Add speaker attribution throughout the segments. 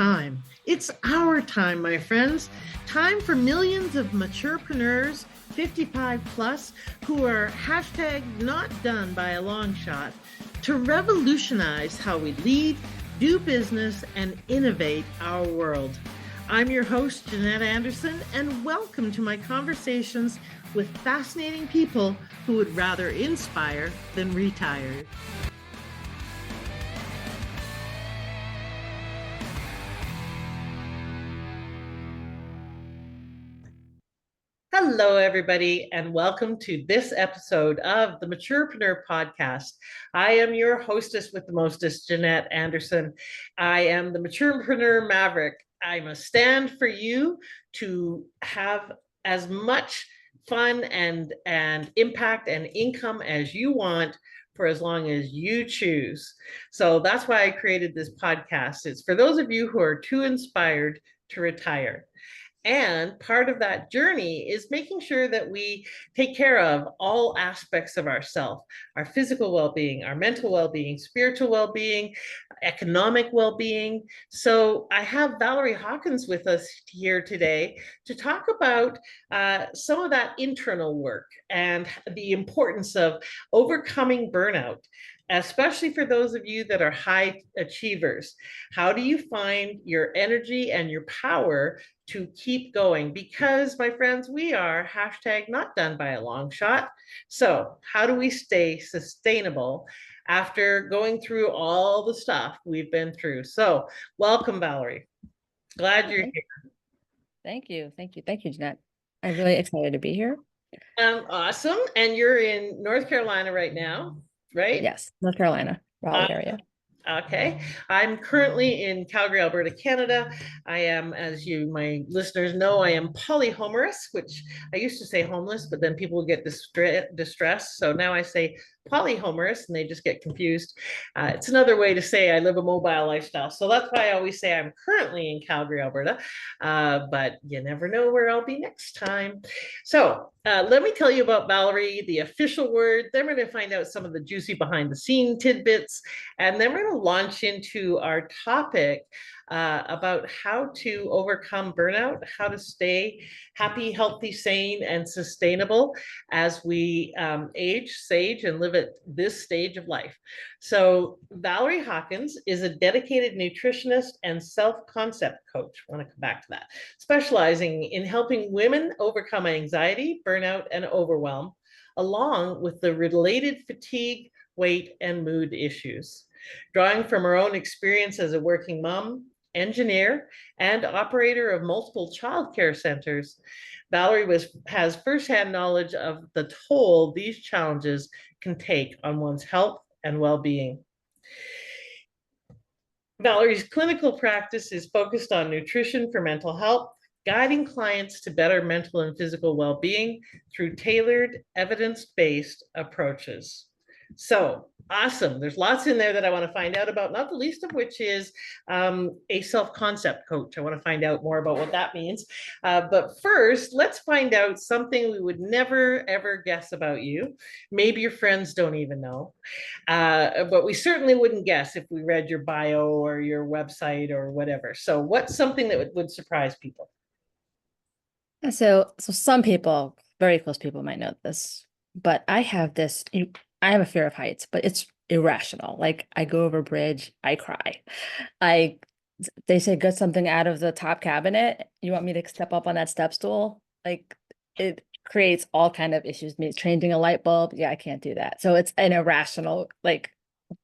Speaker 1: time. It's our time, my friends. Time for millions of maturepreneurs, 55 plus, who are hashtag not done by a long shot, to revolutionize how we lead, do business, and innovate our world. I'm your host, Jeanette Anderson, and welcome to my conversations with fascinating people who would rather inspire than retire. Hello, everybody, and welcome to this episode of the Maturepreneur Podcast. I am your hostess with the mostest, Jeanette Anderson. I am the Maturepreneur Maverick. I'm a stand for you to have as much fun and impact and income as you want for as long as you choose. So that's why I created this podcast. It's for those of you who are too inspired to retire. And part of that journey is making sure that we take care of all aspects of ourselves, our physical well-being, our mental well-being, spiritual well-being, economic well-being. So I have Valerie Hawkins with us here today to talk about some of that internal work and the importance of overcoming burnout, especially for those of you that are high achievers. How do you find your energy and your power to keep going? Because, my friends, we are hashtag not done by a long shot. So how do we stay sustainable after going through all the stuff we've been through? So welcome, Valerie. Glad you're here.
Speaker 2: Thank you. Thank you. Thank you, Jeanette. I'm really excited to be here.
Speaker 1: Awesome. And you're in North Carolina right now, right?
Speaker 2: Yes, North Carolina, Raleigh area.
Speaker 1: Okay. I'm currently in Calgary, Alberta, Canada. I am, as my listeners know, I am polyhomerous, which I used to say homeless, but then people get distressed. So now I say polyhomerous and they just get confused. It's another way to say I live a mobile lifestyle. So that's why I always say I'm currently in Calgary, Alberta, but you never know where I'll be next time. So let me tell you about Valerie, the official word. Then we're going to find out some of the juicy behind the scene tidbits. And then we're going to launch into our topic about how to overcome burnout, how to stay happy, healthy, sane, and sustainable as we age, sage, and live at this stage of life. So Valerie Hawkins is a dedicated nutritionist and self-concept coach. I want to come back to that, specializing in helping women overcome anxiety, burnout, and overwhelm, along with the related fatigue, weight, and mood issues. Drawing from her own experience as a working mom, engineer, and operator of multiple childcare centers, Valerie has firsthand knowledge of the toll these challenges can take on one's health and well-being. Valerie's clinical practice is focused on nutrition for mental health, guiding clients to better mental and physical well-being through tailored, evidence-based approaches. So awesome. There's lots in there that I want to find out about, not the least of which is a self-concept coach. I want to find out more about what that means. But first, let's find out something we would never, ever guess about you. Maybe your friends don't even know. But we certainly wouldn't guess if we read your bio or your website or whatever. So what's something that would surprise people?
Speaker 2: So some people, very close people might know this, but I have a fear of heights, but it's irrational. Like I go over a bridge, I cry. They say get something out of the top cabinet. You want me to step up on that step stool? Like it creates all kind of issues. Me changing a light bulb. Yeah, I can't do that. So it's an irrational, like,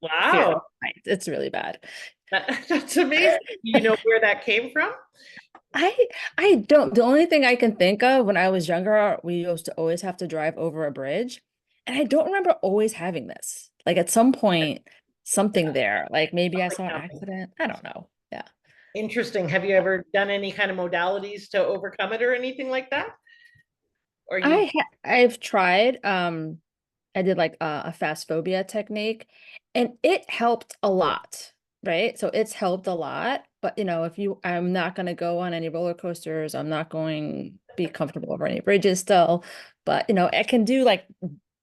Speaker 2: fear of
Speaker 1: Wow.
Speaker 2: heights. It's really bad.
Speaker 1: That's amazing. You know where that came from?
Speaker 2: I don't. The only thing I can think of when I was younger, we used to always have to drive over a bridge. And I don't remember always having this. Like at some point, something there, like maybe I saw an accident. I don't know. Yeah.
Speaker 1: Interesting. Have you ever done any kind of modalities to overcome it or anything like that? Or you
Speaker 2: I've tried. I did like a fast phobia technique, and it helped a lot, right? So it's helped a lot. But I'm not going to go on any roller coasters. I'm not going to be comfortable over any bridges still. But I can do like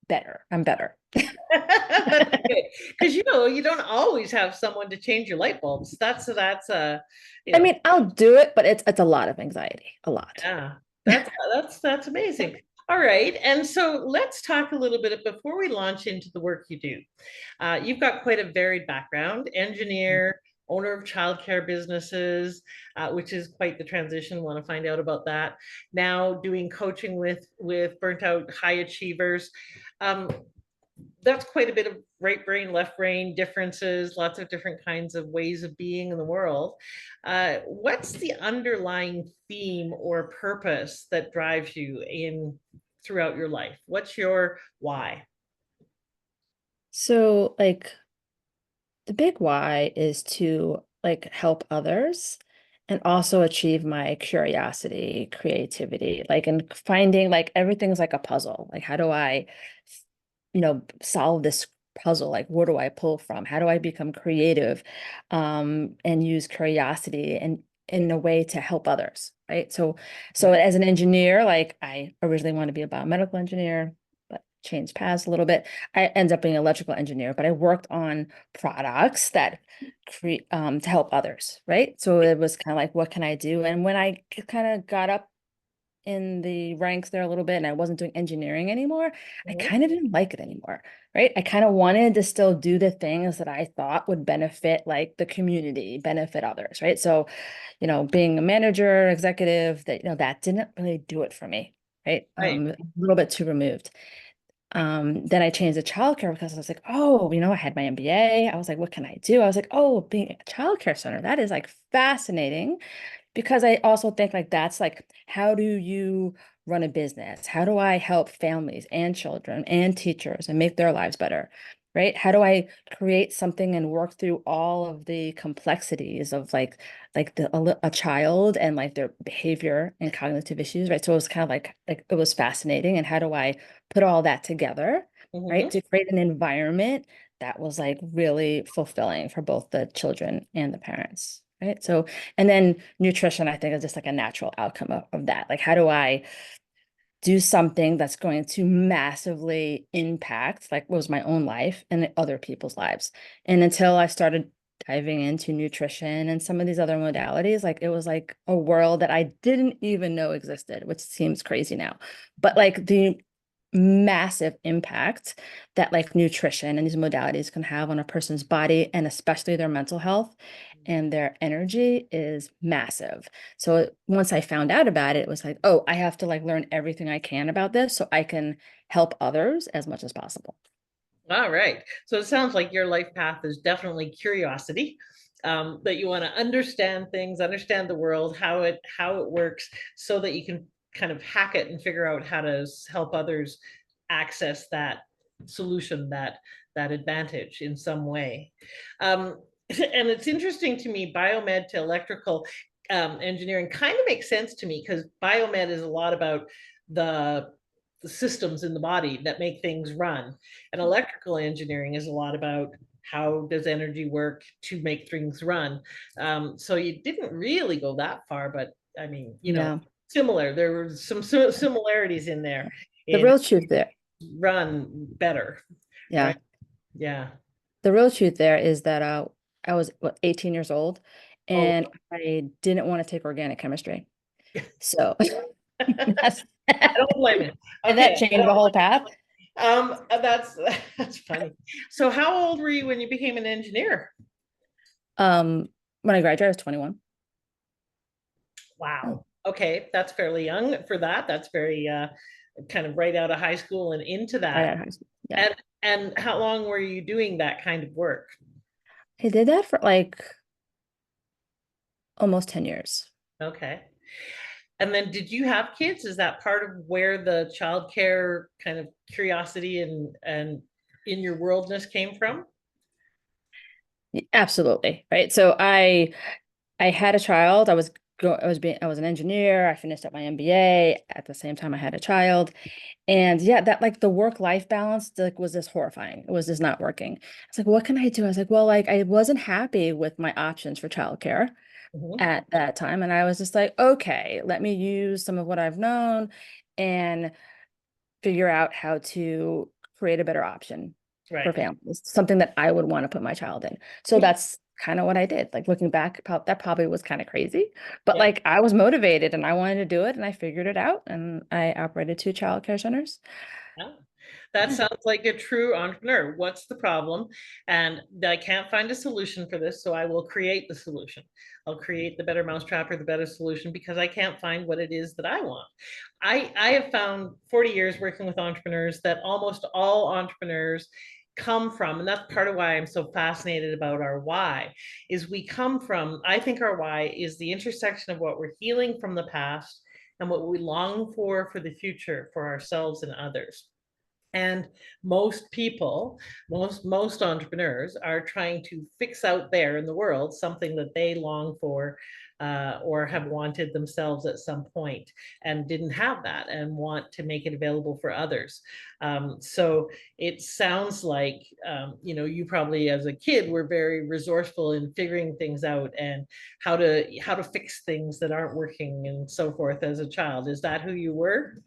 Speaker 2: better. I'm better.
Speaker 1: That's good. Because you don't always have someone to change your light bulbs. You
Speaker 2: I
Speaker 1: know,
Speaker 2: mean, I'll do it, but it's a lot of anxiety, a lot.
Speaker 1: yeah, that's amazing. All right. And so let's talk a little bit before we launch into the work you do. You've got quite a varied background, engineer, owner of childcare businesses, which is quite the transition. Want to find out about that. Now doing coaching with burnt out high achievers. Um, that's quite a bit of right brain, left brain differences, lots of different kinds of ways of being in the world. What's the underlying theme or purpose that drives you in throughout your life? What's your why?
Speaker 2: So, like, the big why is to like help others and also achieve my curiosity, creativity, like and finding like everything's like a puzzle. Like, how do I, solve this puzzle? Like, where do I pull from? How do I become creative, and use curiosity and in a way to help others, right? So
Speaker 1: Right.
Speaker 2: as an engineer, like I originally wanted to be a biomedical engineer, but changed paths a little bit. I ended up being an electrical engineer, but I worked on products that create to help others, right? So it was kind of like, what can I do? And when I kind of got up in the ranks there a little bit and I wasn't doing engineering anymore, I
Speaker 1: Mhm.
Speaker 2: kind of didn't like it anymore, right? I kind of wanted to still do the things that I thought would benefit like the community, benefit others, right? So, being a manager, executive, that didn't really do it for me, right?
Speaker 1: Right.
Speaker 2: A little bit too removed. Then I changed to childcare because I was like, oh, I had my MBA. I was like, what can I do? I was like, oh, being a childcare center, that is like fascinating because I also think like that's like, how do you run a business? How do I help families and children and teachers and make their lives better? Right? How do I create something and work through all of the complexities of a child and like their behavior and cognitive issues, right? So it was kind of like it was fascinating. And how do I put all that together, right?
Speaker 1: Mhm.
Speaker 2: To create an environment that was like really fulfilling for both the children and the parents. Right. So, and then nutrition, I think, is just like a natural outcome of that. Like, how do I do something that's going to massively impact, like, was my own life and other people's lives? And until I started diving into nutrition and some of these other modalities, like, it was like a world that I didn't even know existed, which seems crazy now. But like the massive impact that like nutrition and these modalities can have on a person's body and especially their mental health and their energy is massive. So once I found out about it, it was like, oh, I have to like learn everything I can about this so I can help others as much as possible.
Speaker 1: All right. So it sounds like your life path is definitely curiosity, that you want to understand things, understand the world, how it works, so that you can kind of hack it and figure out how to help others access that solution, that advantage in some way. Um, and it's interesting to me, biomed to electrical engineering kind of makes sense to me because biomed is a lot about the the systems in the body that make things run. And electrical engineering is a lot about how does energy work to make things run. So you didn't really go that far, but I mean,
Speaker 2: Yeah.
Speaker 1: similar. There were some similarities in there
Speaker 2: The
Speaker 1: in
Speaker 2: real truth there.
Speaker 1: run better,
Speaker 2: Yeah.
Speaker 1: right? Yeah.
Speaker 2: The real truth there is that I was 18 years old
Speaker 1: Oh,
Speaker 2: and I didn't want to take organic chemistry. So that's
Speaker 1: I don't blame it.
Speaker 2: and that
Speaker 1: Okay.
Speaker 2: changed the whole path.
Speaker 1: That's that's funny. So how old were you when you became an engineer?
Speaker 2: When I graduated, I was 21. Oh,
Speaker 1: Wow. Okay, that's fairly young for that. That's very kind of right out of high school and into
Speaker 2: right
Speaker 1: that.
Speaker 2: out of high school. Yeah.
Speaker 1: And how long were you doing that kind of work?
Speaker 2: I did that for like almost 10 years.
Speaker 1: Okay. And then did you have kids? Is that part of where the childcare kind of curiosity and in your worldness came from?
Speaker 2: Absolutely. Right. So I had a child. I was an engineer. I finished up my MBA at the same time I had a child. And yeah, that like the work-life balance like was just horrifying. It was just not working. It's like, what can I do? I was like, well, like I wasn't happy with my options for childcare
Speaker 1: Mhm.
Speaker 2: at that time. And I was just like, okay, let me use some of what I've known and figure out how to create a better option for
Speaker 1: Right.
Speaker 2: families, something that I would want to put my child in. So that's kind of what I did. Like looking back, that probably was kind of crazy, but
Speaker 1: Yeah.
Speaker 2: like I was motivated and I wanted to do it and I figured it out and I operated 2 childcare centers.
Speaker 1: Yeah. That
Speaker 2: Yeah,
Speaker 1: sounds like a true entrepreneur. What's the problem? And I can't find a solution for this, so I will create the solution. I'll create the better mousetrap or the better solution because I can't find what it is that I want. I have found 40 years working with entrepreneurs that almost all entrepreneurs come from, and that's part of why I'm so fascinated about our why, is we come from, I think our why is the intersection of what we're healing from the past and what we long for the future for ourselves and others. And most people, most entrepreneurs are trying to fix out there in the world something that they long for or have wanted themselves at some point and didn't have that and want to make it available for others. So it sounds like you probably as a kid were very resourceful in figuring things out and how to fix things that aren't working and so forth as a child. Is that who you were?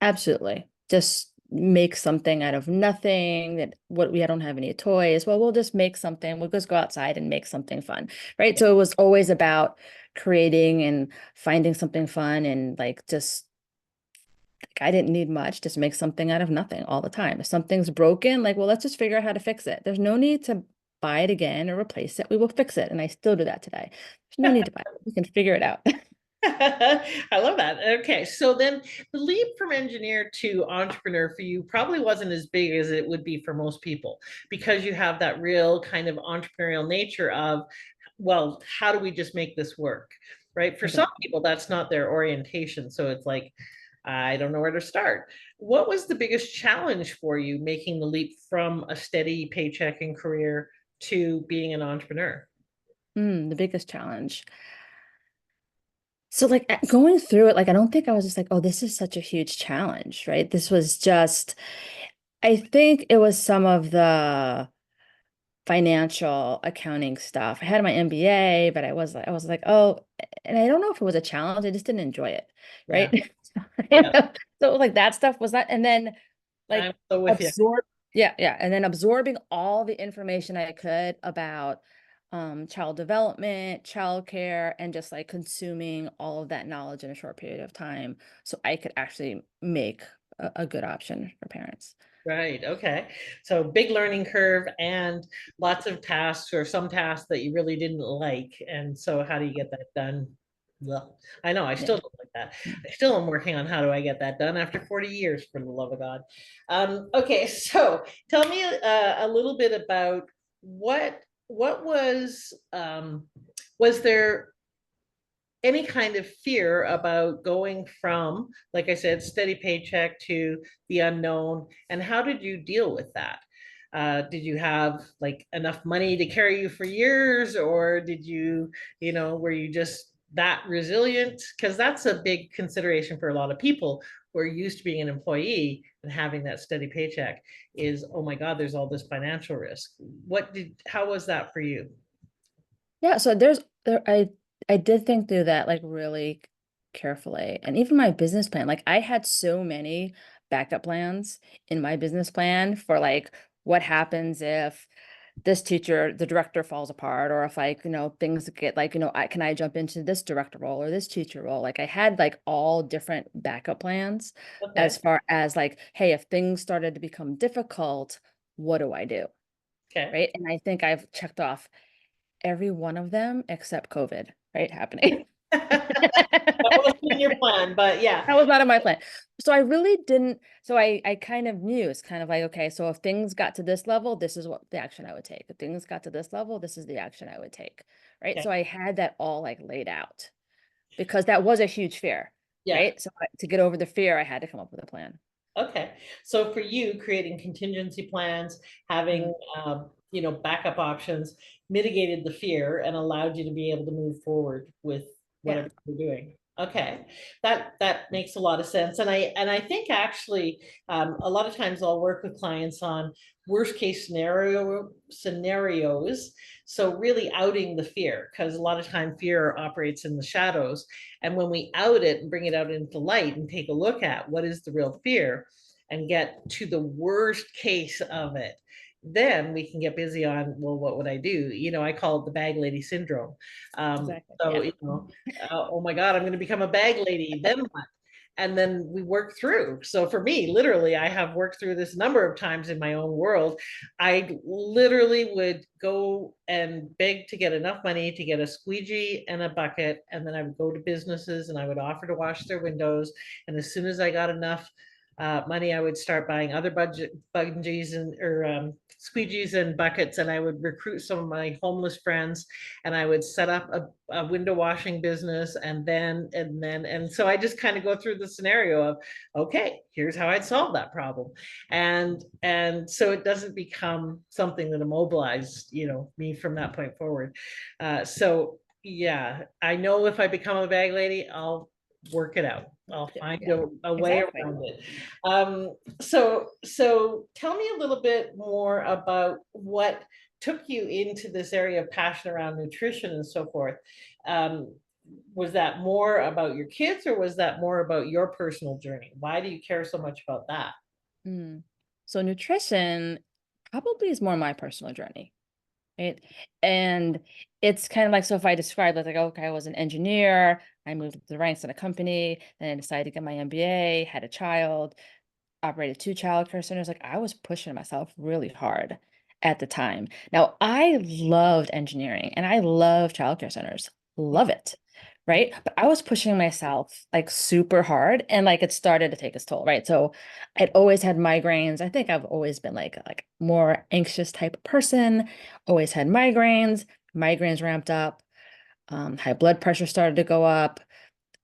Speaker 2: absolutely. Just make something out of nothing that what we don't have any toys. Well, we'll just make something. We'll just go outside and make something fun. Right. So it was always about creating and finding something fun and like just like I didn't need much, just make something out of nothing all the time. If something's broken, like, well, let's just figure out how to fix it. There's no need to buy it again or replace it. We will fix it. And I still do that today. There's no need to buy it. We can figure it out.
Speaker 1: I love that. Okay, so then the leap from engineer to entrepreneur for you probably wasn't as big as it would be for most people because you have that real kind of entrepreneurial nature of, well, how do we just make this work? Right? For some
Speaker 2: Exactly.
Speaker 1: people, that's not their orientation. So it's like, I don't know where to start. What was the biggest challenge for you making the leap from a steady paycheck and career to being an entrepreneur?
Speaker 2: The biggest challenge. So like going through it, like I don't think I was just like, oh, this is such a huge challenge, right? This was just, I think it was some of the financial accounting stuff. I had my MBA, but I was like, oh, and I don't know if it was a challenge. I just didn't enjoy it,
Speaker 1: Yeah,
Speaker 2: right?
Speaker 1: yeah,
Speaker 2: So like that stuff was not, and then
Speaker 1: I'm
Speaker 2: like
Speaker 1: so with you.
Speaker 2: absorb, yeah, and then absorbing all the information I could about child development, childcare, and just like consuming all of that knowledge in a short period of time, so I could actually make a good option for parents.
Speaker 1: Right. Okay. So big learning curve and lots of tasks or some tasks that you really didn't like. And so how do you get that done? Well, I know I
Speaker 2: Yeah.
Speaker 1: still don't like that. I still am working on how do I get that done after 40 years, for the love of God. Okay. So tell me a little bit about what was there any kind of fear about going from, like I said, steady paycheck to the unknown? And how did you deal with that? Did you have like enough money to carry you for years, or did you, were you just that resilient? Because that's a big consideration for a lot of people who are used to being an employee and having that steady paycheck is, oh my God, there's all this financial risk. How was that for you?
Speaker 2: Yeah, so I did think through that like really carefully. And even my business plan, like I had so many backup plans in my business plan for like what happens if this teacher, the director falls apart, or if like, things get like, can I jump into this director role or this teacher role? Like I had like all different backup plans
Speaker 1: Okay.
Speaker 2: as far as like, hey, if things started to become difficult, what do I do?
Speaker 1: Okay.
Speaker 2: Right. And I think I've checked off every one of them except COVID, right, happening.
Speaker 1: That wasn't in your plan, but yeah.
Speaker 2: That was not in my plan. So I really didn't, so I kind of knew it's kind of like, okay, so if things got to this level, this is what the action I would take. If things got to this level, this is the action I would take. Right.
Speaker 1: Okay.
Speaker 2: So I had that all like laid out because that was a huge fear.
Speaker 1: Yeah.
Speaker 2: Right. So to get over the fear, I had to come up with a plan.
Speaker 1: Okay. So for you, creating contingency plans,
Speaker 2: Mhm.
Speaker 1: having backup options mitigated the fear and allowed you to be able to move forward with
Speaker 2: Yeah.
Speaker 1: whatever you're doing. Okay. That makes a lot of sense. And I think actually a lot of times I'll work with clients on worst case scenarios. So really outing the fear, because a lot of time fear operates in the shadows. And when we out it and bring it out into light and take a look at what is the real fear, and get to the worst case of it, then we can get busy on, well, what would I do? I call it the bag lady syndrome.
Speaker 2: Exactly.
Speaker 1: So,
Speaker 2: Yeah.
Speaker 1: oh my God, I'm going to become a bag lady. Then what? And then we work through. So for me, literally, I have worked through this number of times in my own world. I literally would go and beg to get enough money to get a squeegee and a bucket. And then I would go to businesses and I would offer to wash their windows. And as soon as I got enough money, I would start buying other budget bungees and or squeegees and buckets, and I would recruit some of my homeless friends, and I would set up a window washing business, and so I just kind of go through the scenario of, okay, here's how I'd solve that problem, and so it doesn't become something that immobilized me from that point forward. So yeah, I know if I become a bag lady, I'll work it out. I'll find
Speaker 2: Yeah.
Speaker 1: a way
Speaker 2: Exactly.
Speaker 1: around it. So tell me a little bit more about what took you into this area of passion around nutrition and so forth. Um, was that more about your kids, or was that more about your personal journey? Why do you care so much about that?
Speaker 2: Mm. So nutrition probably is more my personal journey, right? And it's kind of like, so if I describe it like, okay, I was an engineer, I moved up the ranks in a company, then I decided to get my MBA, had a child, operated 2 childcare centers. Like I was pushing myself really hard at the time. Now I loved engineering and I love childcare centers. Love it. Right. But I was pushing myself like super hard and like it started to take its toll. Right. So I'd always had migraines. I think I've always been like more anxious type of person, always had migraines ramped up, high blood pressure started to go up,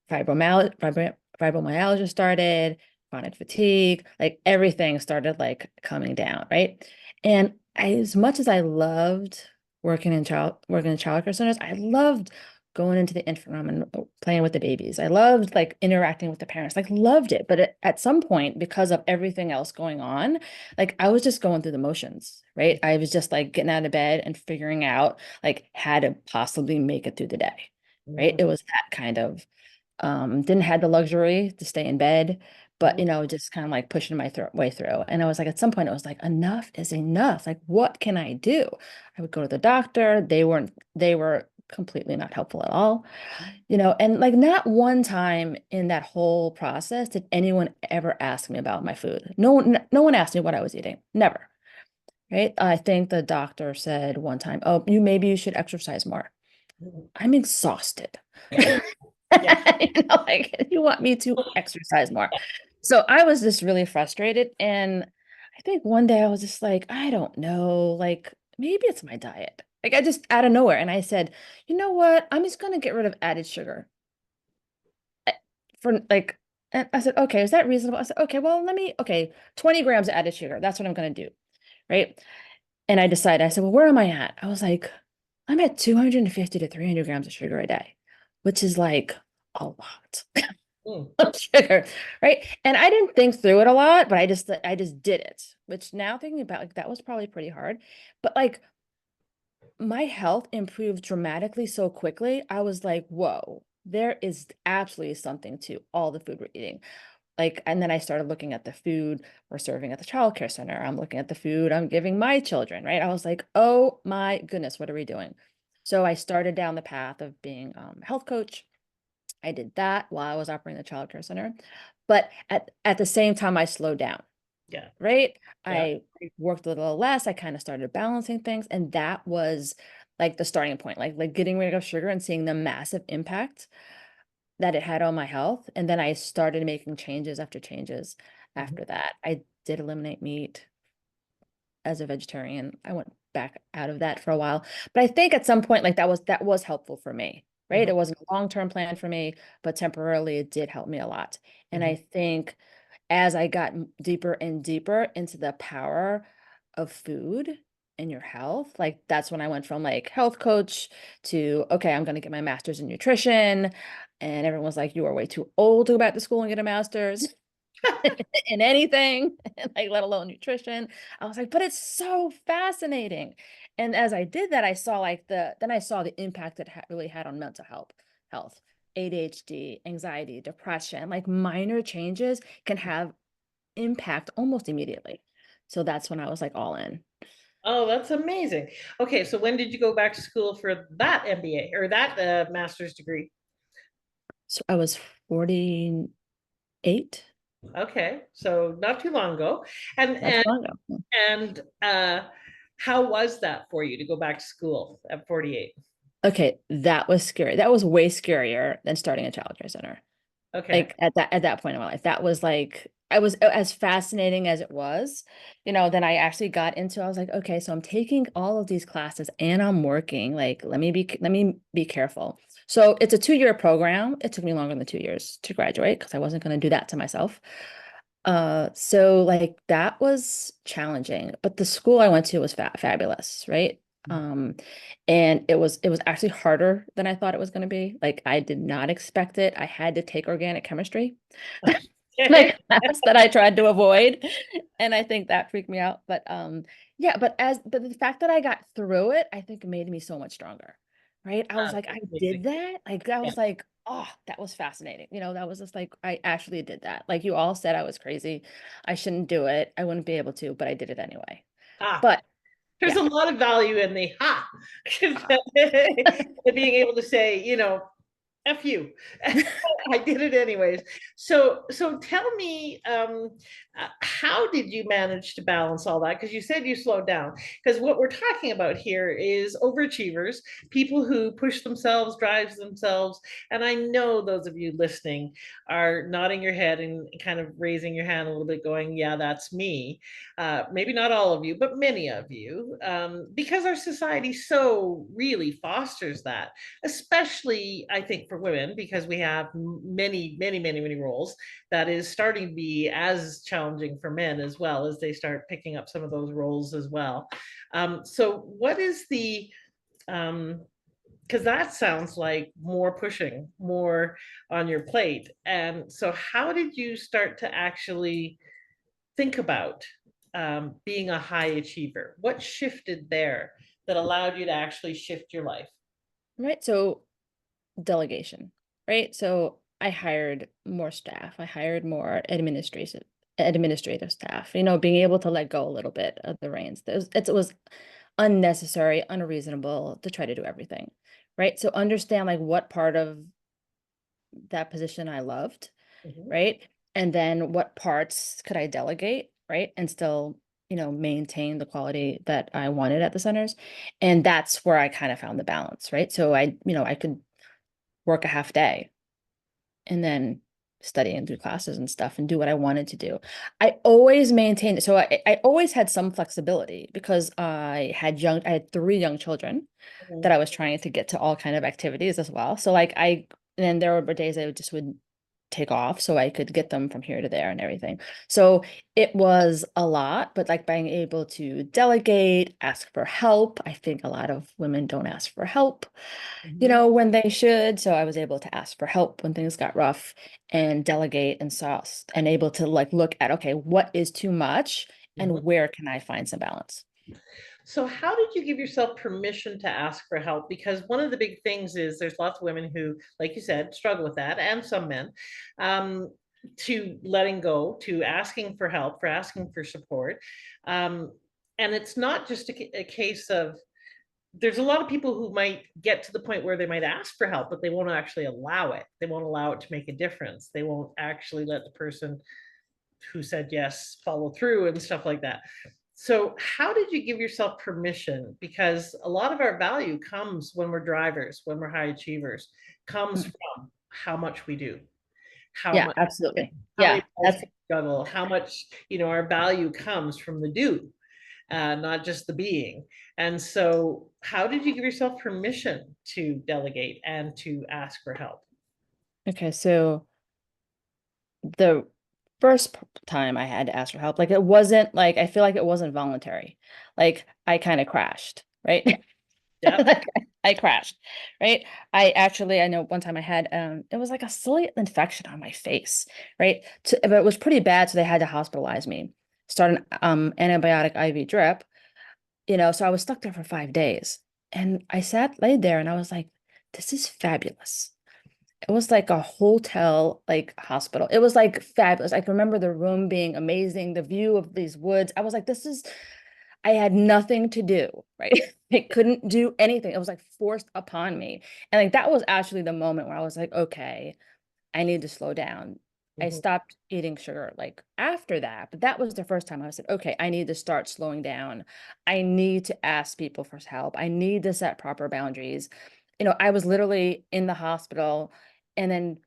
Speaker 2: fibromyalgia started, chronic fatigue, like everything started like coming down, right? And as much as I loved working in childcare centers, I loved going into the infant room and playing with the babies. I loved like interacting with the parents, like loved it. But at some point, because of everything else going on, like I was just going through the motions, right? I was just like getting out of bed and figuring out like how to possibly make it through the day, right?
Speaker 1: Mhm.
Speaker 2: It was that kind of didn't have the luxury to stay in bed, but just kind of like pushing my way through. And I was like, at some point, it was like, enough is enough. Like, what can I do? I would go to the doctor. They were completely not helpful at all, and like not one time in that whole process did anyone ever ask me about my food. No one asked me what I was eating. Never. Right. I think the doctor said one time, oh, maybe you should exercise more.
Speaker 1: Mhm.
Speaker 2: I'm exhausted.
Speaker 1: Yeah.
Speaker 2: Like you want me to exercise more. So I was just really frustrated. And I think one day I was just like, I don't know, like maybe it's my diet. Like I just out of nowhere. And I said, you know what? I'm just gonna get rid of added sugar. I- For like, and I said, okay, is that reasonable? I said, okay, well, okay, 20 grams of added sugar. That's what I'm gonna do. Right. And I decided, I said, well, where am I at? I was like, I'm at 250 to 300 grams of sugar a day, which is like a lot
Speaker 1: Mm.
Speaker 2: of sugar, right? And I didn't think through it a lot, but I just did it, which now thinking about like that was probably pretty hard. But like my health improved dramatically so quickly. I was like, whoa, there is absolutely something to all the food we're eating. Like, and then I started looking at the food we're serving at the childcare center. I'm looking at the food I'm giving my children, right? I was like, oh my goodness, what are we doing? So I started down the path of being a health coach. I did that while I was operating the childcare center. But at the same time, I slowed down,
Speaker 1: Yeah.
Speaker 2: right?
Speaker 1: Yeah.
Speaker 2: I worked a little less. I kind of started balancing things. And that was like the starting point, like getting rid of sugar and seeing the massive impact that it had on my health. And then I started making changes after changes
Speaker 1: Mhm.
Speaker 2: after that. I did eliminate meat as a vegetarian. I went back out of that for a while. But I think at some point, like that was helpful for me, right?
Speaker 1: Mhm.
Speaker 2: It wasn't a long-term plan for me, but temporarily it did help me a lot. And
Speaker 1: Mhm.
Speaker 2: I think as I got deeper and deeper into the power of food and your health, like that's when I went from like health coach to, okay, I'm going to get my master's in nutrition. And everyone was like, you are way too old to go back to school and get a master's in anything, like let alone nutrition. I was like, but it's so fascinating. And as I did that, I saw like then I saw the impact it really had on mental health, ADHD, anxiety, depression, like minor changes can have impact almost immediately. So that's when I was like all in.
Speaker 1: Oh, that's amazing. Okay, so when did you go back to school for that MBA or that master's degree?
Speaker 2: So I was 48.
Speaker 1: Okay, so not too long ago. And
Speaker 2: Not too
Speaker 1: and
Speaker 2: long ago.
Speaker 1: and how was that for you to go back to school at 48?
Speaker 2: Okay, that was scary. That was way scarier than starting a childcare center.
Speaker 1: Okay.
Speaker 2: Like at that point in my life, that was like I was as fascinating as it was, then I actually got into, I was like, okay, so I'm taking all of these classes and I'm working. Like, let me be careful. So it's a 2-year program. It took me longer than 2 years to graduate because I wasn't going to do that to myself. So like that was challenging, but the school I went to was fabulous, right? Um, and it was actually harder than I thought it was going to be. Like I did not expect it. I had to take organic chemistry,
Speaker 1: Okay.
Speaker 2: like class that I tried to avoid, and I think that freaked me out. But yeah, but the fact that I got through it, I think made me so much stronger, right? I was like, I
Speaker 1: Amazing.
Speaker 2: did that. Like I
Speaker 1: Yeah.
Speaker 2: was like, oh, that was fascinating. That was just like I actually did that. Like you all said I was crazy. I shouldn't do it. I wouldn't be able to, but I did it anyway.
Speaker 1: Ah,
Speaker 2: But
Speaker 1: there's
Speaker 2: yeah.
Speaker 1: a lot of value in the ha,
Speaker 2: uh,
Speaker 1: being able to say, F you. I did it anyways. So tell me, how did you manage to balance all that? Because you said you slowed down. Because what we're talking about here is overachievers, people who push themselves, drives themselves. And I know those of you listening are nodding your head and kind of raising your hand a little bit, going, "Yeah, that's me." Maybe not all of you, but many of you, because our society so really fosters that, especially I think for women, because we have many, many, many, many roles that is starting to be as challenging for men as well as they start picking up some of those roles as well. So, what is the because that sounds like more pushing, more on your plate. And so, how did you start to actually think about being a high achiever? What shifted there that allowed you to actually shift your life?
Speaker 2: Right. So delegation, right? So I hired more staff. I hired more administrative staff, being able to let go a little bit of the reins. It was unnecessary, unreasonable to try to do everything, right? So understand like what part of that position I loved,
Speaker 1: Mhm.
Speaker 2: right? And then what parts could I delegate, right? And still, maintain the quality that I wanted at the centers. And that's where I kind of found the balance, right? So I could work a half day and then study and do classes and stuff and do what I wanted to do. I always maintained, so I always had some flexibility because I had 3 young children that
Speaker 1: Mhm.
Speaker 2: I was trying to get to all kind of activities as well. So like and then there were days I would take off so I could get them from here to there and everything. So it was a lot, but like being able to delegate, ask for help. I think a lot of women don't ask for help,
Speaker 1: Mhm.
Speaker 2: when they should. So I was able to ask for help when things got rough and delegate and able to like look at, okay, what is too much
Speaker 1: Mhm.
Speaker 2: and where can I find some balance?
Speaker 1: So, how did you give yourself permission to ask for help? Because one of the big things is there's lots of women who, like you said, struggle with that, and some men, um, to letting go, to asking for help, for asking for support. Um, and it's not just a case of there's a lot of people who might get to the point where they might ask for help, but they won't actually allow it. They won't allow it to make a difference. They won't actually let the person who said yes follow through and stuff like that. So, how did you give yourself permission? Because a lot of our value comes when we're drivers, when we're high achievers, comes
Speaker 2: Mm.
Speaker 1: from how much we do, how
Speaker 2: Yeah,
Speaker 1: much,
Speaker 2: absolutely.
Speaker 1: how many
Speaker 2: Yeah,
Speaker 1: balls
Speaker 2: that's
Speaker 1: we juggle, how much, our value comes from the do, not just the being. And so, how did you give yourself permission to delegate and to ask for help?
Speaker 2: okay. So the first time I had to ask for help, like it wasn't like I feel like it wasn't voluntary. Like I kind of crashed, right?
Speaker 1: Yep.
Speaker 2: Like I crashed, right? I know one time I had it was like a silly infection on my face, right? But it was pretty bad, so they had to hospitalize me, start an antibiotic IV drip, so I was stuck there for 5 days. And laid there and I was like, this is fabulous. It was like a hotel, like hospital. It was like fabulous. I can remember the room being amazing, the view of these woods. I was like, this is, I had nothing to do, right? I couldn't do anything. It was like forced upon me. And like that was actually the moment where I was like, okay, I need to slow down. I
Speaker 1: Mhm.
Speaker 2: stopped eating sugar like after that, but that was the first time I said, okay, I need to start slowing down. I need to ask people for help. I need to set proper boundaries. I was literally in the hospital and then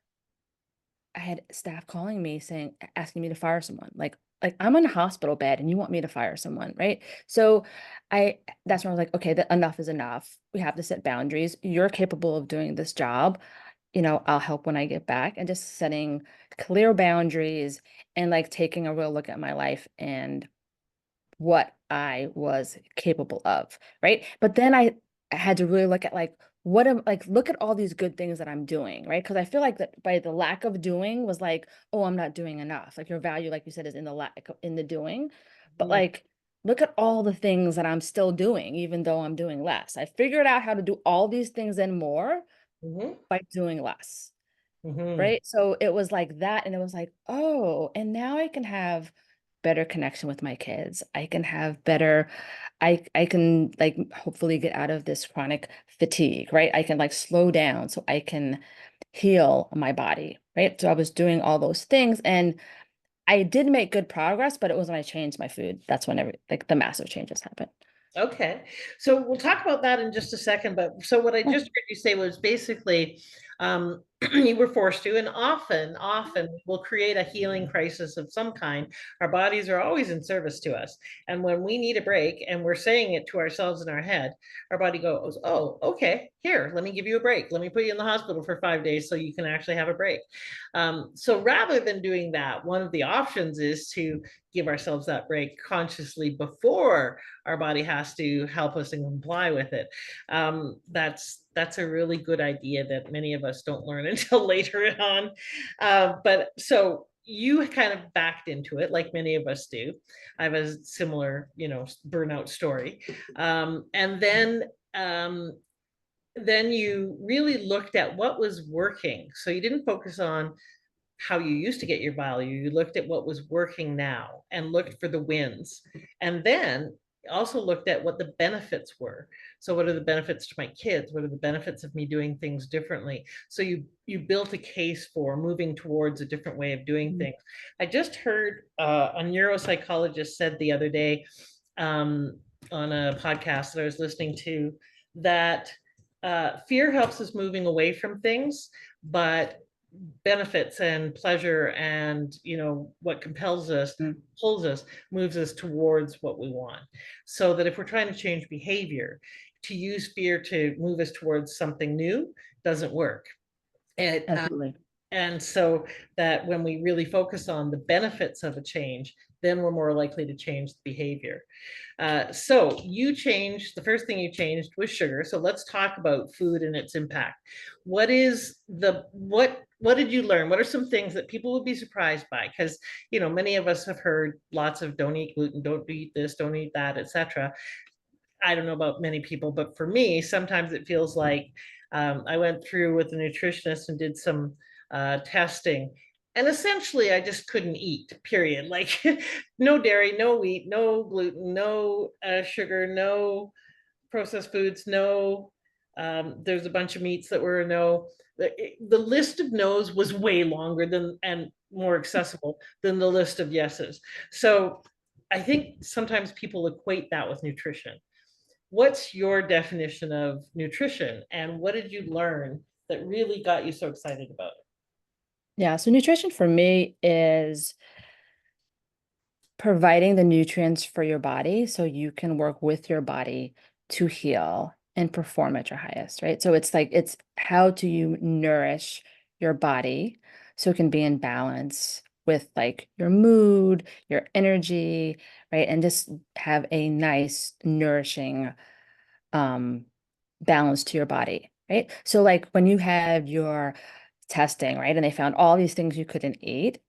Speaker 2: I had staff calling me saying, asking me to fire someone. Like I'm in a hospital bed and you want me to fire someone, right? So that's when I was like, okay, that enough is enough. We have to set boundaries. You're capable of doing this job. I'll help when I get back, and just setting clear boundaries and like taking a real look at my life and what I was capable of, right? But then I had to really look at like look at all these good things that I'm doing, right? Because I feel like that by the lack of doing was like, oh, I'm not doing enough. Like your value, like you said, is in the lack in the doing. But
Speaker 1: Mhm.
Speaker 2: like look at all the things that I'm still doing, even though I'm doing less. I figured out how to do all these things and more
Speaker 1: Mhm.
Speaker 2: by doing less.
Speaker 1: Mhm.
Speaker 2: Right? So it was like that, and it was like, oh, and now I can have better connection with my kids. I can have better, I can like hopefully get out of this chronic fatigue, right? I can like slow down so I can heal my body, right? So I was doing all those things and I did make good progress, but it was when I changed my food. That's when like the massive changes happened.
Speaker 1: Okay, so we'll talk about that in just a second. But so what I
Speaker 2: Yeah.
Speaker 1: just heard you say was basically you were forced to, and often we'll create a healing crisis of some kind. Our bodies are always in service to us, and when we need a break, and we're saying it to ourselves in our head, our body goes, "Oh, okay, here, let me give you a break. Let me put you in the hospital for 5 days so you can actually have a break." So rather than doing that, one of the options is to give ourselves that break consciously before our body has to help us and comply with it. That's a really good idea that many of us don't learn until later on. But so you kind of backed into it like many of us do. I have a similar, burnout story. And then you really looked at what was working. So you didn't focus on how you used to get your value. You looked at what was working now and looked for the wins. And then also looked at what the benefits were. So what are the benefits to my kids? What are the benefits of me doing things differently? So you built a case for moving towards a different way of doing
Speaker 2: Mhm.
Speaker 1: things. I just heard a neuropsychologist said the other day um, on a podcast that I was listening to that fear helps us moving away from things, but benefits and pleasure and what compels us,
Speaker 2: Mm.
Speaker 1: pulls us, moves us towards what we want. So that if we're trying to change behavior, to use fear to move us towards something new doesn't work. it
Speaker 2: Absolutely.
Speaker 1: and so that when we really focus on the benefits of a change, then we're more likely to change the behavior. So you changed, the first thing you changed was sugar. So let's talk about food and its impact. What did you learn? What are some things that people would be surprised by? Because many of us have heard lots of don't eat gluten, don't eat this, don't eat that, etc. I don't know about many people, but for me, sometimes it feels like I went through with a nutritionist and did some testing. And essentially, I just couldn't eat, period. Like, no dairy, no wheat, no gluten, no sugar, no processed foods, no. There's a bunch of meats that were a no. The list of no's was way longer than and more accessible than the list of yeses. So I think sometimes people equate that with nutrition. What's your definition of nutrition and what did you learn that really got you so excited about
Speaker 2: Yeah, so nutrition for me is providing the nutrients for your body so you can work with your body to heal and perform at your highest, right? So it's like it's how do you nourish your body so it can be in balance with like your mood, your energy, right? And just have a nice nourishing um balance to your body, right? So like when you had your testing, right? And they found all these things you couldn't eat.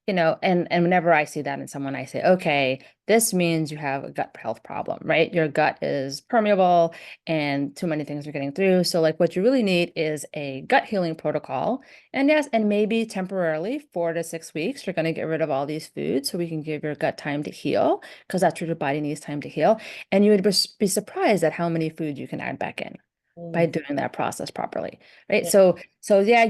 Speaker 2: And whenever I see that in someone, I say, okay, this means you have a gut health problem, right? Your gut is permeable and too many things are getting through. So like what you really need is a gut healing protocol. And yes, and maybe temporarily 4 to 6 weeks, you're going to get rid of all these foods so we can give your gut time to heal because that's what your body needs time to heal. And you would be surprised at how many foods you can add back in by
Speaker 1: Mm,
Speaker 2: doing that process properly, right?
Speaker 1: yeah,
Speaker 2: So yeah,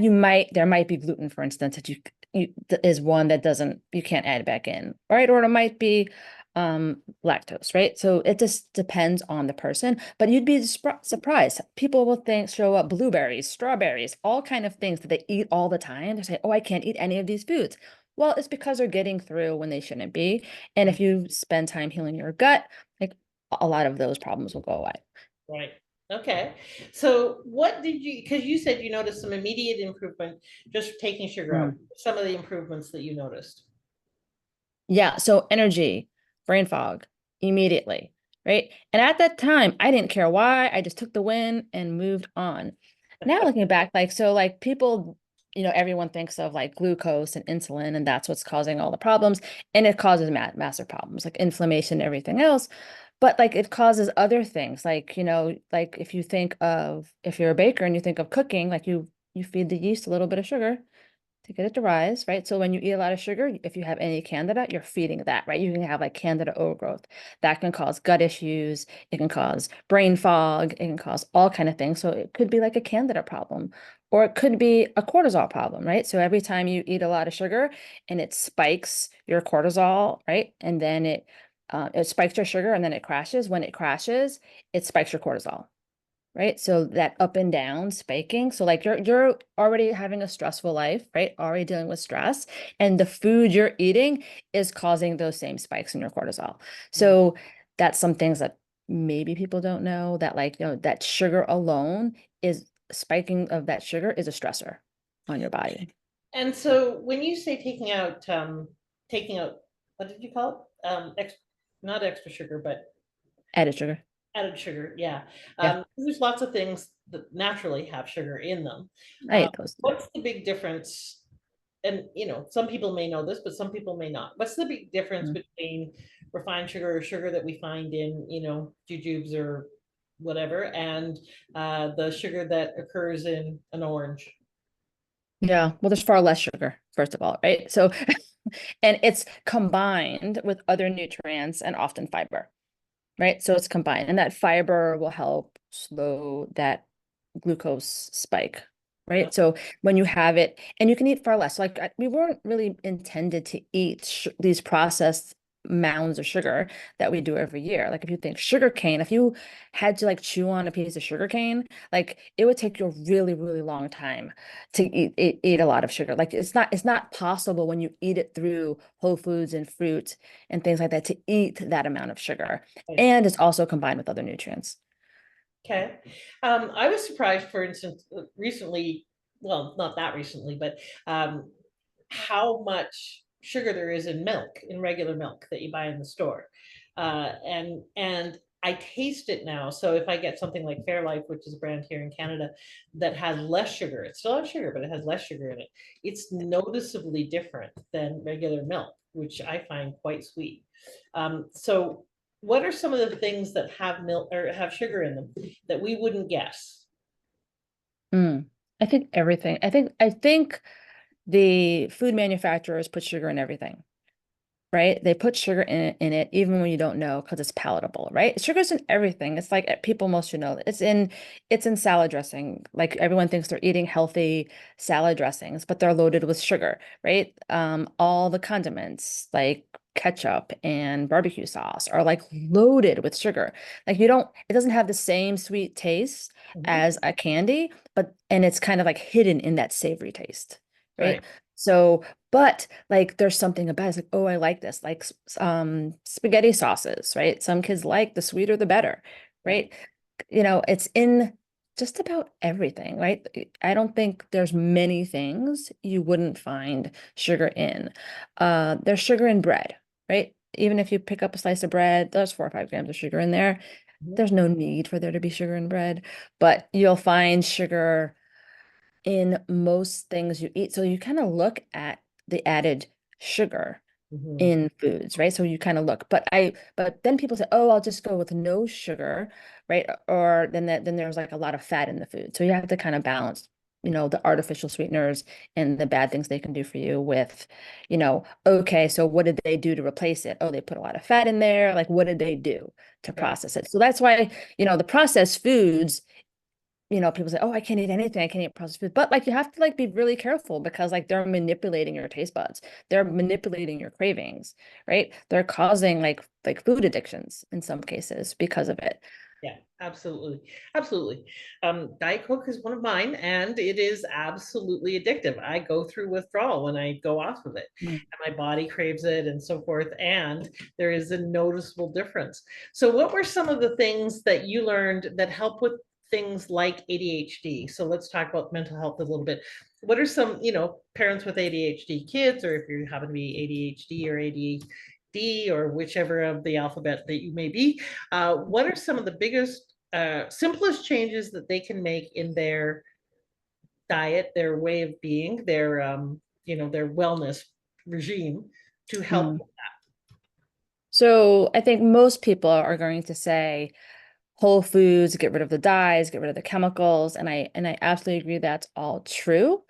Speaker 2: there might be gluten, for instance, that is one that doesn't you can't add back in, right? Or it might be lactose, right? So it just depends on the person, but you'd be surprised. People will show up blueberries, strawberries, all kind of things that they eat all the time. They say, "Oh, I can't eat any of these foods." Well, it's because they're getting through when they shouldn't be. And
Speaker 1: mm,
Speaker 2: if you spend time healing your gut, like a lot of those problems will go away.
Speaker 1: right. Okay. So what did you, because you said you noticed some immediate improvement just taking sugar out,
Speaker 2: Mm.
Speaker 1: some of the improvements that you noticed.
Speaker 2: Yeah, so energy, brain fog, immediately, right? And at that time, I didn't care why. I just took the win and moved on. Now looking back, like people, everyone thinks of like glucose and insulin, and that's what's causing all the problems. And it causes massive problems like inflammation and everything else. But like it causes other things, like, like if you're a baker and you think of cooking, like you feed the yeast a little bit of sugar to get it to rise, right? So when you eat a lot of sugar, if you have any candida, you're feeding that, right? You can have like candida overgrowth. That can cause gut issues. It can cause brain fog. It can cause all kind of things. So it could be like a candida problem, or it could be a cortisol problem, right? So every time you eat a lot of sugar and it spikes your cortisol, right? And then it spikes your sugar and then it crashes. When it crashes, it spikes your cortisol, right? So that up and down spiking. So like you're already having a stressful life, right? Already dealing with stress, and the food you're eating is causing those same spikes in your cortisol.
Speaker 1: Mm.
Speaker 2: So that's some things that maybe people don't know, that like, that sugar alone is spiking of that sugar is a stressor on your body.
Speaker 1: And so when you say taking out, what did you call it? Not extra sugar, but
Speaker 2: Added sugar.
Speaker 1: added sugar. Yeah.
Speaker 2: Yeah,
Speaker 1: There's lots of things that naturally have sugar in them.
Speaker 2: I ate those too.
Speaker 1: What's the big difference? And some people may know this, but some people may not. What's the big difference
Speaker 2: Mm.
Speaker 1: between refined sugar or sugar that we find in, jujubes or whatever, and the sugar that occurs in an orange?
Speaker 2: Yeah, well, there's far less sugar, first of all, right? So, and it's combined with other nutrients and often fiber, right? So it's combined, and that fiber will help slow that glucose spike,
Speaker 1: Yeah.
Speaker 2: right? So when you have it, and you can eat far less. Like we weren't really intended to eat these processed mounds of sugar that we do every year. Like if you think sugar cane, if you had to like chew on a piece of sugar cane, like it would take you a really, really long time to eat a lot of sugar. Like it's not possible when you eat it through whole foods and fruit and things like that to eat that amount of sugar.
Speaker 1: Right.
Speaker 2: And it's also combined with other nutrients.
Speaker 1: Okay. I was surprised, for instance, recently, well, not that recently, but um, how much sugar there is in milk, in regular milk that you buy in the store. And I taste it now. So if I get something like Fairlife, which is a brand here in Canada that has less sugar, it still has sugar, but it has less sugar in it. It's noticeably different than regular milk, which I find quite sweet. So what are some of the things that have milk or have sugar in them that we wouldn't guess?
Speaker 2: Mm. I think everything. I think the food manufacturers put sugar in everything, right? They put sugar in it even when you don't know because it's palatable, right? Sugar's in everything. It's like people most should know. It's in salad dressing. Like everyone thinks they're eating healthy salad dressings, but they're loaded with sugar, right? All the condiments like ketchup and barbecue sauce are like loaded with sugar. Like it doesn't have the same sweet taste
Speaker 1: Mhm.
Speaker 2: as a candy, and it's kind of like hidden in that savory taste,
Speaker 1: Right.
Speaker 2: right? So but like there's something about it. It's like, oh, I like this, like spaghetti sauces, right? Some kids like the sweeter the better,
Speaker 1: Yeah.
Speaker 2: right? It's in just about everything, right? I don't think there's many things you wouldn't find sugar in. There's sugar in bread, right? Even if you pick up a slice of bread, there's 4 or 5 grams of sugar in there.
Speaker 1: Mhm.
Speaker 2: There's no need for there to be sugar in bread, but you'll find sugar in most things you eat. So you kind of look at the added sugar
Speaker 1: Mhm.
Speaker 2: in foods, right? So you kind of look, but then people say, oh, I'll just go with no sugar, right? Or then there's like a lot of fat in the food. So you have to kind of balance, the artificial sweeteners and the bad things they can do for you with, okay, so what did they do to replace it? Oh, they put a lot of fat in there. Like, what did they do to
Speaker 1: Yeah.
Speaker 2: process it? So that's why, the processed foods, people say, oh, I can't eat anything. I can't eat processed food. But like you have to like be really careful because like they're manipulating your taste buds. They're manipulating your cravings, right? They're causing like food addictions in some cases because of it.
Speaker 1: Yeah, absolutely. Absolutely. Diet Coke is one of mine, and it is absolutely addictive. I go through withdrawal when I go off of it,
Speaker 2: Mm.
Speaker 1: and my body craves it and so forth. And there is a noticeable difference. So, what were some of the things that you learned that help with things like ADHD? So, let's talk about mental health a little bit. What are some, parents with ADHD kids, or if you happen to be ADHD or ADD or whichever of the alphabet that you may be, what are some of the biggest, simplest changes that they can make in their diet, their way of being, their wellness regime to help?
Speaker 2: Mm. So I think most people are going to say whole foods, get rid of the dyes, get rid of the chemicals, and I absolutely agree that's all true.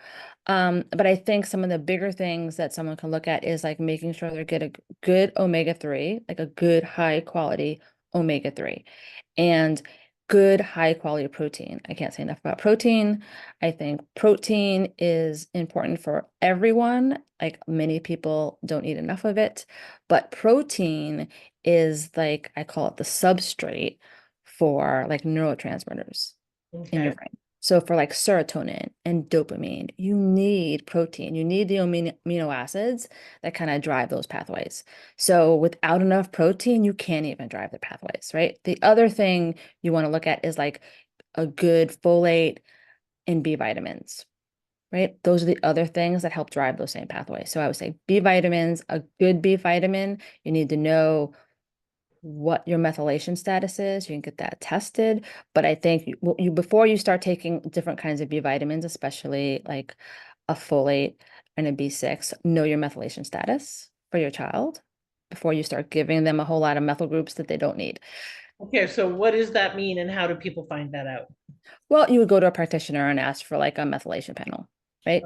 Speaker 2: But I think some of the bigger things that someone can look at is like making sure they get a good omega-3, like a good high quality omega-3 and good high quality protein. I can't say enough about protein. I think protein is important for everyone. Like many people don't eat enough of it, but protein is like I call it the substrate for like neurotransmitters in your
Speaker 1: Okay.
Speaker 2: brain. So for like serotonin and dopamine, you need protein. You need the amino acids that kind of drive those pathways. So without enough protein, you can't even drive the pathways, right? The other thing you want to look at is like a good folate and B vitamins, right? Those are the other things that help drive those same pathways. So I would say B vitamins, a good B vitamin, you need to know what your methylation status is. You can get that tested. But I think before you start taking different kinds of B vitamins, especially like a folate and a B6, know your methylation status for your child before you start giving them a whole lot of methyl groups that they don't need.
Speaker 1: Okay. So, what does that mean, and how do people find that out?
Speaker 2: Well, you would go to a practitioner and ask for like a methylation panel, right?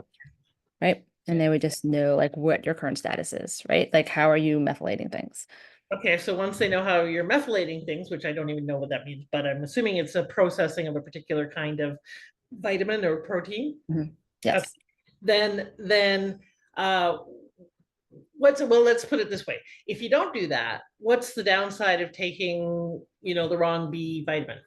Speaker 2: Right. And
Speaker 1: Okay.
Speaker 2: they would just know like what your current status is, right? Like how are you methylating things?
Speaker 1: Okay. So, once they know how you're methylating things, which I don't even know what that means, but I'm assuming it's a processing of a particular kind of vitamin or protein.
Speaker 2: Mhm.
Speaker 1: Okay.
Speaker 2: Yes.
Speaker 1: Then uh, well, let's put it this way. If you don't do that, what's the downside of taking, the wrong B vitamin?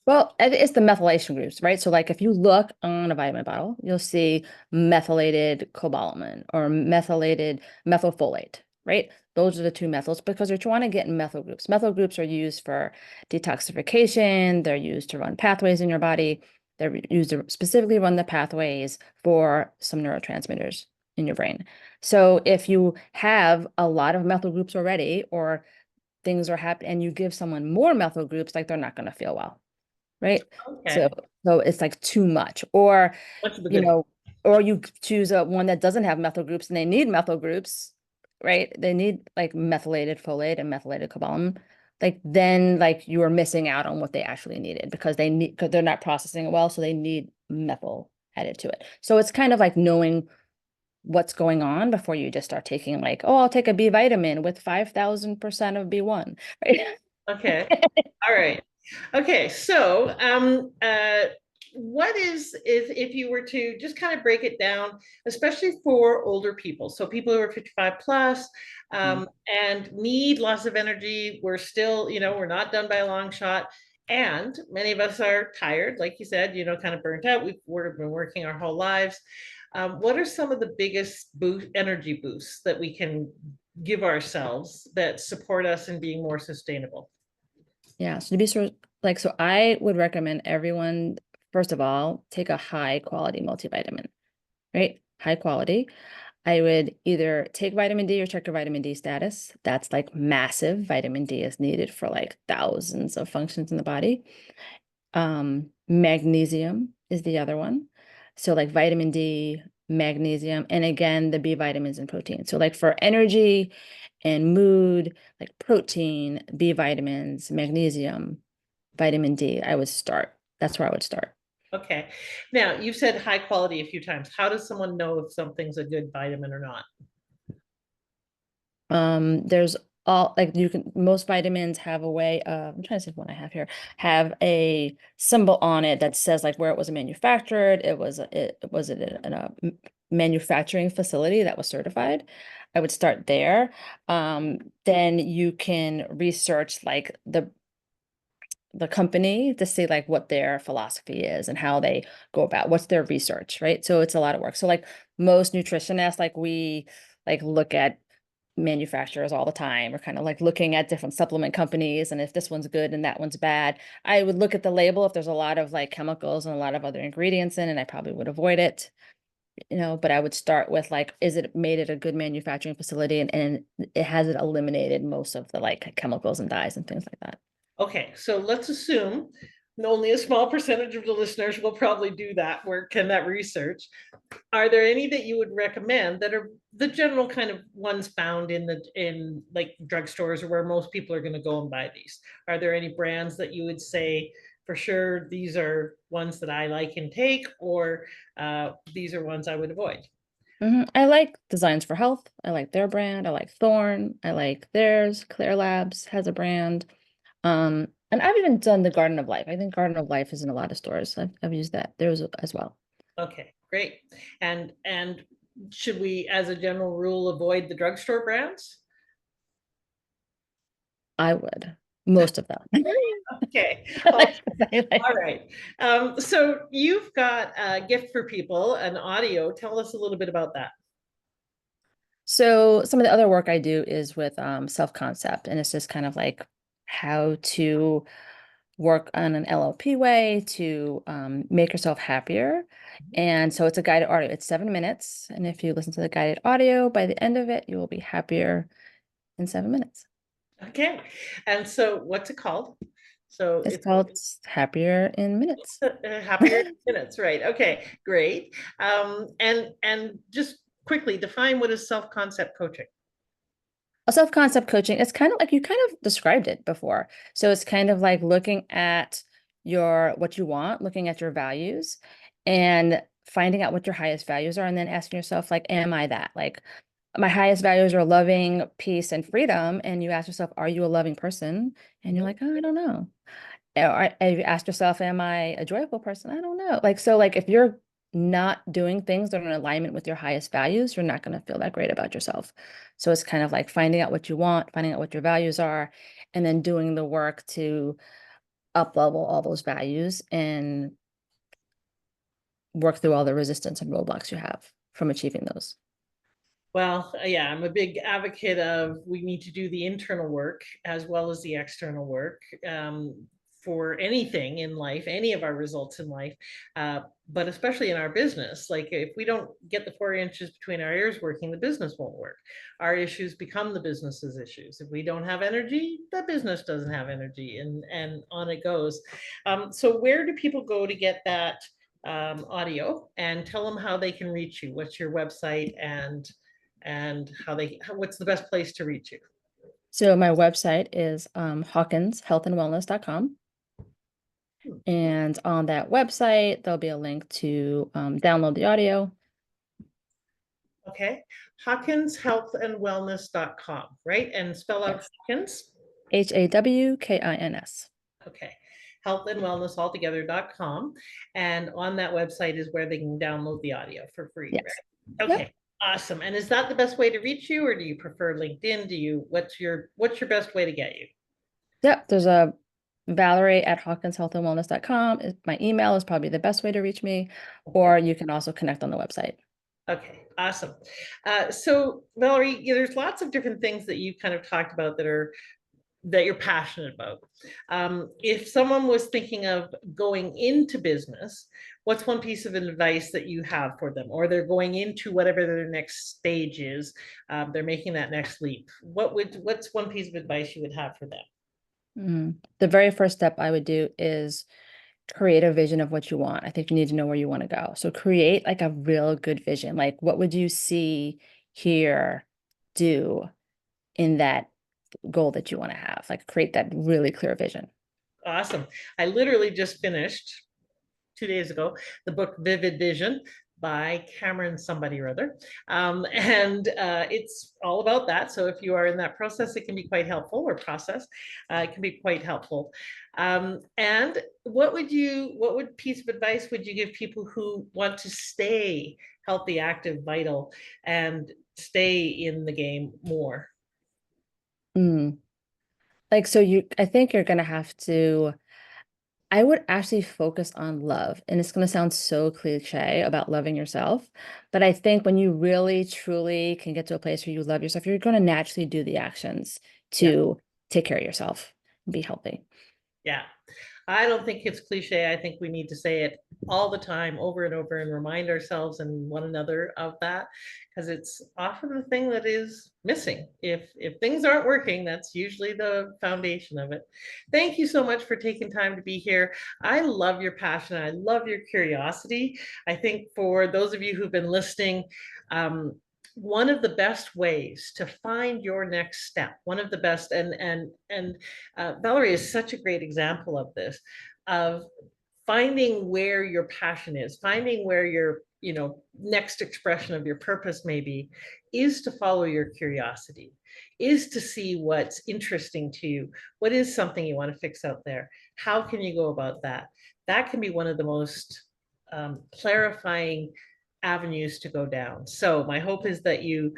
Speaker 2: Well, it's the methylation groups, right? So, like, if you look on a vitamin bottle, you'll see methylated cobalamin or methylated methylfolate, right? Those are the two methyls because you're trying to get methyl groups. Methyl groups are used for detoxification, they're used to run pathways in your body, they're used to specifically run the pathways for some neurotransmitters in your brain. So, if you have a lot of methyl groups already, or things are happening, and you give someone more methyl groups, like, they're not going to feel well, right? So
Speaker 1: Okay.
Speaker 2: so it's like too much. Or,
Speaker 1: Much of a
Speaker 2: you
Speaker 1: good.
Speaker 2: know, or you choose a one that doesn't have methyl groups and they need methyl groups, right? They need like methylated folate and methylated cobalamin. Like then like you are missing out on what they actually needed because they're not processing it well, so they need methyl added to it. So it's kind of like knowing what's going on before you just start taking like, oh, I'll take a B vitamin with 5,000% of B1, right?
Speaker 1: Okay. All right. Okay. So, what is if you were to just kind of break it down, especially for older people, so people who are 55 plus,
Speaker 2: Mm.
Speaker 1: and need lots of energy. We're still, we're not done by a long shot. And many of us are tired, like you said, kind of burnt out. We've been working our whole lives. What are some of the biggest energy boosts that we can give ourselves that support us in being more sustainable?
Speaker 2: Yeah, so to be sort of like, so I would recommend everyone, first of all, take a high quality multivitamin, right? High quality. I would either take vitamin D or check your vitamin D status. That's like massive. Vitamin D is needed for like thousands of functions in the body. Magnesium is the other one. So like vitamin D, magnesium, and again, the B vitamins and protein. So like for energy and mood, like protein, B vitamins, magnesium, vitamin D, I would start. That's where I would start.
Speaker 1: Okay. Now, you've said high quality a few times. How does someone know if something's a good vitamin or not?
Speaker 2: There's all like you can most vitamins have a way of I'm trying to see what I have here, have a symbol on it that says like where it was manufactured. It was it in a manufacturing facility that was certified. I would start there. Then you can research like the company to see like what their philosophy is and how they go about what's their research, right? So it's a lot of work. So like most nutritionists, like we like look at manufacturers all the time. We're kind of like looking at different supplement companies and if this one's good and that one's bad. I would look at the label if there's a lot of like chemicals and a lot of other ingredients in, and I probably would avoid it, but I would start with like, is it made at a good manufacturing facility and it has it eliminated most of the like chemicals and dyes and things like that.
Speaker 1: Okay, so let's assume only a small percentage of the listeners will probably do that work and that research. Are there any that you would recommend that are the general kind of ones found in like drugstores or where most people are going to go and buy these? Are there any brands that you would say for sure these are ones that I like and take, or these are ones I would avoid?
Speaker 2: I like Designs for Health. I like their brand. I like Thorne. I like theirs. Clear Labs has a brand. And I've even done the Garden of Life. I think Garden of Life is in a lot of stores. I've used that there as well.
Speaker 1: Okay, great. And should we, as a general rule, avoid the drugstore brands?
Speaker 2: I would most of them.
Speaker 1: Okay.
Speaker 2: I
Speaker 1: Well,
Speaker 2: like to say,
Speaker 1: all
Speaker 2: like,
Speaker 1: right. So you've got a gift for people, an audio. Tell us a little bit about that.
Speaker 2: so some of the other work I do is with self-concept, and it's just kind of like how to work on an LLP way to make yourself happier. And so it's a guided audio. It's 7 minutes. And if you listen to the guided audio, by the end of it, you will be happier in 7 minutes.
Speaker 1: Okay. And so what's it called? So
Speaker 2: It's
Speaker 1: it's
Speaker 2: called Happier in Minutes.
Speaker 1: happier minutes, right? Okay, great. And just quickly define what is self-concept coaching.
Speaker 2: A self-concept coaching, it's kind of like you kind of described it before. So it's kind of like looking at your what you want, looking at your values, and finding out what your highest values are, and then asking yourself, like, am I that? Like, my highest values are loving, peace, and freedom. And you ask yourself, are you a loving person? And you're
Speaker 1: Mhm.
Speaker 2: like, oh, I don't know. Or you ask yourself, am I a joyful person? I don't know. Like, so like if you're not doing things that are in alignment with your highest values, you're not going to feel that great about yourself. So it's kind of like finding out what you want, finding out what your values are, and then doing the work to up level all those values and work through all the resistance and roadblocks you have from achieving those.
Speaker 1: Well, yeah, I'm a big advocate of we need to do the internal work as well as the external work for anything in life, any of our results in life, but especially in our business. Like if we don't get the 4 inches between our ears working, the business won't work. Our issues become the business's issues. If we don't have energy, the business doesn't have energy, and on it goes. So where do people go to get that audio, and tell them how they can reach you? What's your website and what's the best place to reach you?
Speaker 2: So my website is hawkinshealthandwellness.com.
Speaker 1: Hmm.
Speaker 2: And on that website, there'll be a link to download the audio.
Speaker 1: Okay. HawkinsHealthandWellness.com, right? And spell out
Speaker 2: Yes.
Speaker 1: Hawkins.
Speaker 2: Hawkins.
Speaker 1: Okay. Healthandwellnessaltogether.com. And on that website is where they can download the audio for free,
Speaker 2: Yes.
Speaker 1: right?
Speaker 2: Yep.
Speaker 1: Okay. Awesome. And is that the best way to reach you, or do you prefer LinkedIn? What's your best way to get you?
Speaker 2: Yep. There's a Valerie at hawkinshealthandwellness.com. My email is probably the best way to reach me,
Speaker 1: Okay.
Speaker 2: or you can also connect on the website.
Speaker 1: Okay, awesome. So Valerie, there's lots of different things that you've kind of talked about that you're passionate about. If someone was thinking of going into business, what's one piece of advice that you have for them? Or they're going into whatever their next stage is, they're making that next leap. What's one piece of advice you would have for them?
Speaker 2: The very first step I would do is create a vision of what you want. I think you need to know where you want to go. So create like a real good vision. Like what would you see, hear, do in that goal that you want to have? Like create that really clear vision.
Speaker 1: Awesome. I literally just finished 2 days ago the book Vivid Vision by Cameron somebody or other. And it's all about that. So if you are in that process, it can be quite helpful, or process, it can be quite helpful. And what piece of advice would you give people who want to stay healthy, active, vital, and stay in the game more?
Speaker 2: Mm. Like, so I think you're going to have to, I would actually focus on love. And it's going to sound so cliche about loving yourself. But I think when you really, truly can get to a place where you love yourself, you're going to naturally do the actions
Speaker 1: Yeah.
Speaker 2: to take care of yourself and be healthy.
Speaker 1: Yeah. I don't think it's cliche. I think we need to say it all the time, over and over, and remind ourselves and one another of that, because it's often the thing that is missing. If things aren't working, that's usually the foundation of it. Thank you so much for taking time to be here. I love your passion. I love your curiosity. I think for those of you who've been listening, one of the best ways to find your next step, one of the best, and Valerie is such a great example of this, of finding where your passion is, finding where your next expression of your purpose may be, is to follow your curiosity, is to see what's interesting to you, what is something you want to fix out there, how can you go about that. That can be one of the most clarifying avenues to go down. So my hope is that you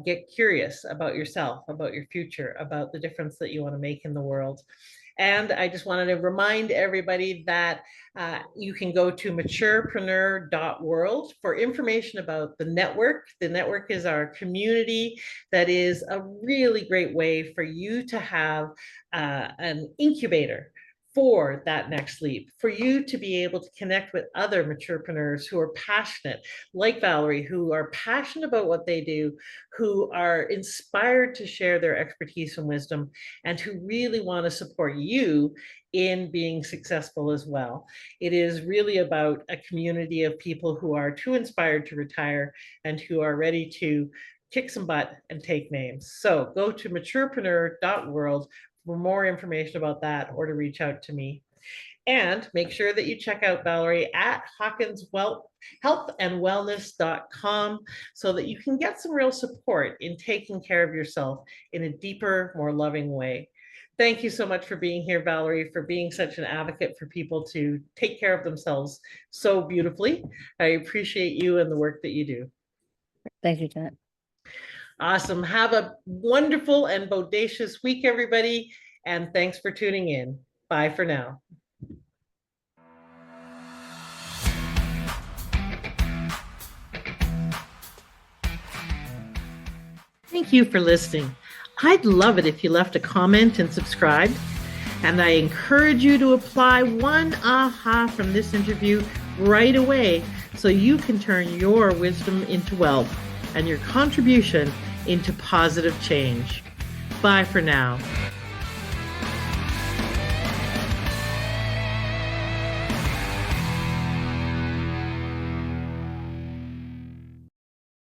Speaker 1: get curious about yourself, about your future, about the difference that you want to make in the world. And I just wanted to remind everybody that you can go to maturepreneur.world for information about the network. The network is our community that is a really great way for you to have an incubator for that next leap, for you to be able to connect with other maturepreneurs who are passionate, like Valerie, who are passionate about what they do, who are inspired to share their expertise and wisdom, and who really want to support you in being successful as well. It is really about a community of people who are too inspired to retire and who are ready to kick some butt and take names. So go to maturepreneur.world for more information about that, or to reach out to me. And make sure that you check out Valerie at hawkinshealthandwellness.com so that you can get some real support in taking care of yourself in a deeper, more loving way. Thank you so much for being here, Valerie, for being such an advocate for people to take care of themselves so beautifully. I appreciate you and the work that you do.
Speaker 2: Thank you, Janet.
Speaker 1: Awesome. Have a wonderful and bodacious week, everybody. And thanks for tuning in. Bye for now. Thank you for listening. I'd love it if you left a comment and subscribed. And I encourage you to apply one aha from this interview right away so you can turn your wisdom into wealth and your contribution into positive change. Bye for now.